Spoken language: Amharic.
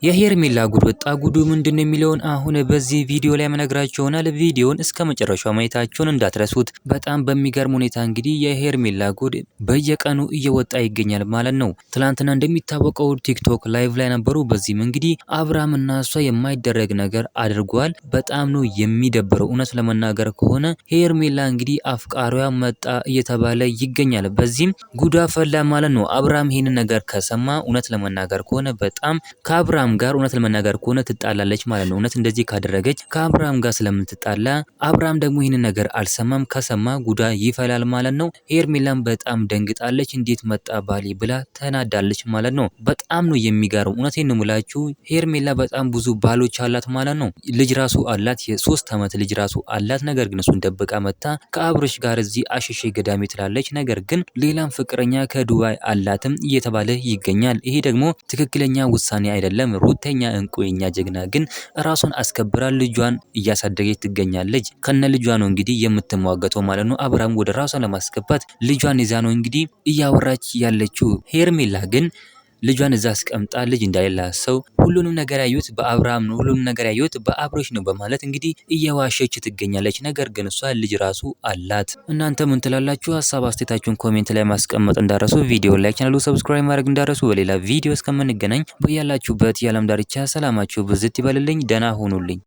የሄርሜላ ጉድ ወጣ። ጉዱ ምንድነው የሚለውን አሁን በዚህ ቪዲዮ ላይ መነግራችሁ ይሆናል። ቪዲዮውን እስከ መጨረሻው ማየታችሁን እንዳትረሱት። በጣም በሚገርም ሁኔታ እንግዲህ የሄርሜላ ጉድ በየቀኑ እየወጣ ይገኛል ማለት ነው። ትላንትና እንደሚታወቀው ቲክቶክ ላይቭ ላይ ነበሩ። በዚህም እንግዲህ አብርሃም እና እሷ የማይደረግ ነገር አድርጓል። በጣም ነው የሚደብረው። እውነት ለመናገር ከሆነ ሄርሜላ እንግዲህ አፍቃሪዋ መጣ እየተባለ ይገኛል። በዚህም ጉዳ ፈላ ማለት ነው። አብርሃም ይሄንን ነገር ከሰማ እውነት ለመናገር ከሆነ በጣም ከአብርሃም ጋር እውነት ለመናገር ከሆነ ትጣላለች ማለት ነው። እውነት እንደዚህ ካደረገች ከአብርሃም ጋር ስለምትጣላ አብርሃም ደግሞ ይህንን ነገር አልሰማም። ከሰማ ጉዳ ይፈላል ማለት ነው። ሄርሜላም በጣም ደንግጣለች። እንዴት መጣ ባሌ ብላ ተናዳለች ማለት ነው። በጣም ነው የሚገርም። እውነቴን ነው የምላችሁ ሄርሜላ በጣም ብዙ ባሎች አላት ማለት ነው። ልጅ ራሱ አላት። የ3 ዓመት ልጅ ራሱ አላት። ነገር ግን እሱን ደብቃ መጣ ከአብርሽ ጋር እዚህ አሸሼ ገዳሜ ትላለች። ነገር ግን ሌላም ፍቅረኛ ከዱባይ አላትም እየተባለ ይገኛል። ይሄ ደግሞ ትክክለኛ ውሳኔ አይደለም። ሩተኛ እንቁ የኛ ጀግና ግን ራሷን አስከብራ ልጇን እያሳደገች ትገኛለች። ከነ ልጇ ነው እንግዲህ የምትሟገተው ማለት ነው። አብርሃም ወደ ራሷን ለማስገባት ልጇን ይዛ ነው እንግዲህ እያወራች ያለችው። ሄርሜላ ግን ልጇን እዛ አስቀምጣ ልጅ እንዳሌላ ሰው ሁሉንም ነገር ያዩት በአብርሃም ነው፣ ሁሉንም ነገር ያዩት በአብርሽ ነው በማለት እንግዲህ እየዋሸች ትገኛለች። ነገር ግን እሷ ልጅ ራሱ አላት። እናንተ ምን ትላላችሁ? ሀሳብ አስተያየታችሁን ኮሜንት ላይ ማስቀመጥ እንዳረሱ፣ ቪዲዮ ላይክ፣ ቻናሉ ሰብስክራይብ ማድረግ እንዳረሱ። በሌላ ቪዲዮ እስከምንገናኝ በያላችሁበት የዓለም ዳርቻ ሰላማችሁ ብዝት ይበልልኝ። ደህና ሁኑልኝ።